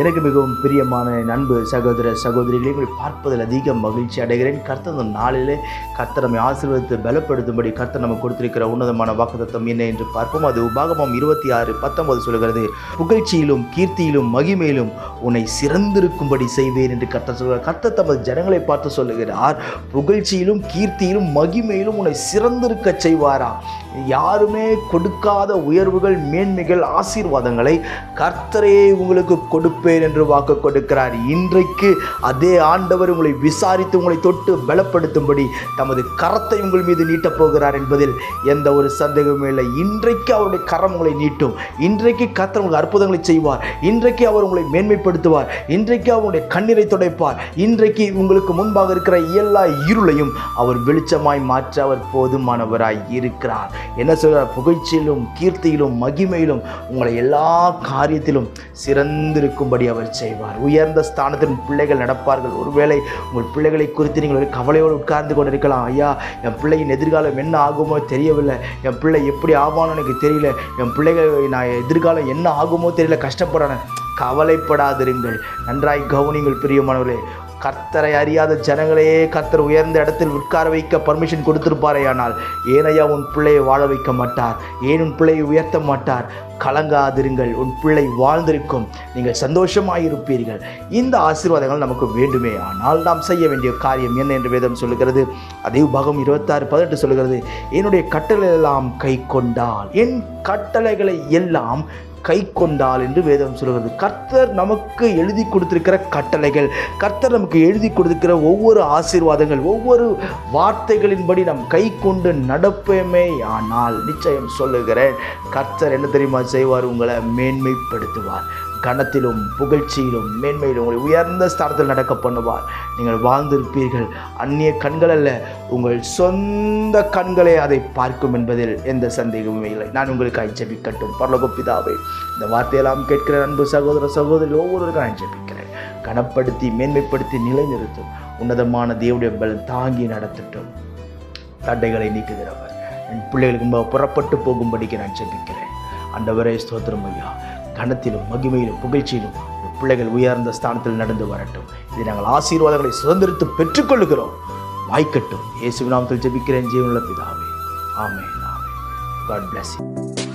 எனக்கு மிகவும் பிரியமான அன்பு சகோதர சகோதரிகளை உங்களை பார்ப்பதில் அதிக மகிழ்ச்சி அடைகிறேன். கர்த்தர் இந்த நாளிலே கர்த்தர் நம்மை ஆசீர்வதித்து பலப்படுத்தும்படி கர்த்தர் நமக்கு கொடுத்திருக்கிற உன்னதமான வாக்குத்தத்தம் என்ன என்று பார்ப்போம். அது உபாகமம் 26:19 சொல்கிறது, புகழ்ச்சியிலும் கீர்த்தியிலும் மகிமையிலும் உன்னை சிறந்திருக்கும்படி செய்வேன் என்று கர்த்தர் சொல்கிறார். கர்த்தர் தமது ஜனங்களை பார்த்து சொல்லுகிறார், புகழ்ச்சியிலும் கீர்த்தியிலும் மகிமையிலும் உன்னை சிறந்திருக்க செய்வாரா. யாருமே கொடுக்காத உயர்வுகள், மேன்மைகள், ஆசீர்வாதங்களை கர்த்தரே உங்களுக்கு கொடுப்பேன் என்று வாக்கு கொடுக்கிறார். இன்றைக்கு அதே ஆண்டவர் உங்களை விசாரித்து உங்களை தொட்டு பலப்படுத்தும்படி தமது கரத்தை உங்கள் மீது நீட்டப் போகிறார் என்பதில் எந்த ஒரு சந்தேகமும் இல்லை. இன்றைக்கு அவருடைய கரம் உங்களை நீட்டும். இன்றைக்கு கர்த்தர் உங்களுக்கு அற்புதங்களை செய்வார். இன்றைக்கு அவர் உங்களை மேன்மைப்படுத்துவார். இன்றைக்கு அவருடைய கண்ணீரை துடைப்பார். இன்றைக்கு உங்களுக்கு முன்பாக இருக்கிற எல்லா இருளையும் அவர் வெளிச்சமாய் மாற்ற அவர் போதுமானவராய் இருக்கிறார். என்ன சொல்கிறார்? புகழ்ச்சியிலும் கீர்த்தியிலும் மகிமையிலும் உங்களை எல்லா காரியத்திலும் சிறந்திருக்கும்படி அவர் செய்வார். உயர்ந்த ஸ்தானத்தின் பிள்ளைகள் நடப்பார்கள். ஒருவேளை உங்கள் பிள்ளைகளை குறித்து நீங்கள் ஒரு கவலையோடு உட்கார்ந்து கொண்டிருக்கலாம். ஐயா, என் பிள்ளையின் எதிர்காலம் என்ன ஆகுமோ தெரியவில்லை, என் பிள்ளை எப்படி ஆவானோ எனக்கு தெரியல, என் பிள்ளைகள் நான் எதிர்காலம் என்ன ஆகுமோ தெரியல, கஷ்டப்படுறேன். கவலைப்படாதிருங்கள். நன்றாய் கவனிங்கள் பிரியமானவர்களே. கர்த்தரை அறியாத ஜனங்களையே கர்த்தர் உயர்ந்த இடத்தில் உட்கார வைக்க பர்மிஷன் கொடுத்திருப்பாரேயானால் ஏனையா உன் பிள்ளையை வாழ வைக்க மாட்டார்? ஏன் உன் பிள்ளையை உயர்த்த மாட்டார்? கலங்காதிருங்கள். உன் பிள்ளை வாழ்ந்திருக்கும். நீங்கள் சந்தோஷமாயிருப்பீர்கள். இந்த ஆசீர்வாதங்கள் நமக்கு வேண்டுமே. ஆனால் நாம் செய்ய வேண்டிய காரியம் என்ன என்று வேதம் சொல்லுகிறது. அதே உபாகம் 26:18 சொல்லுகிறது, என்னுடைய கட்டளை எல்லாம் கை கொண்டால், என் கட்டளைகளை எல்லாம் கை கொண்டால் என்று வேதம் சொல்கிறது. கர்த்தர் நமக்கு எழுதி கொடுத்திருக்கிற கட்டளைகள், கர்த்தர் நமக்கு எழுதி கொடுத்திருக்கிற ஒவ்வொரு ஆசீர்வாதங்கள், ஒவ்வொரு வார்த்தைகளின்படி நாம் கை கொண்டு நடப்பேமே ஆனால் நிச்சயம் சொல்லுகிறேன், கர்த்தர் என்ன தெரியுமா செய்வார்? உங்களை மேன்மைப்படுத்துவார். கனத்திலும் புகழ்ச்சியிலும் மேன்மையிலும் உங்களை உயர்ந்த ஸ்தானத்தில் நடக்க பண்ணுவார். நீங்கள் வாழ்ந்திருப்பீர்கள். அந்நிய கண்கள் அல்ல, உங்கள் சொந்த கண்களே அதை பார்க்கும் என்பதில் எந்த சந்தேகமும் இல்லை. நான் உங்களுக்கு ஜெபிக்கட்டும். பரலோக பிதாவே, இந்த வார்த்தையெல்லாம் கேட்கிற அன்பு சகோதர சகோதரி ஒவ்வொருவருக்கும் நான் ஜெபிக்கிறேன். கனப்படுத்தி மேன்மைப்படுத்தி நிலைநிறுத்தும். உன்னதமான தேவனுடைய பலன் தாங்கி நடத்தட்டும். தடைகளை நீக்குகிறவர் என் பிள்ளைகளுக்கு முன்பாக புறப்பட்டு போகும்படிக்கு நான் ஜெபிக்கிறேன். ஆண்டவரே ஸ்தோத்திரம் ஐயா. கனத்திலும் மகிமையிலும் புகழ்ச்சியிலும் பிள்ளைகள் உயர்ந்த ஸ்தானத்தில் நடந்து வரட்டும். இதை நாங்கள் ஆசீர்வாதங்களை சுதந்திரித்து பெற்றுக்கொள்கிறோம். வாய்க்கட்டும். இயேசுவின் நாமத்தில் ஜெபிக்கிறேன் ஜீவனுள்ள பிதாவே. ஆமென். ஆமென். God bless you.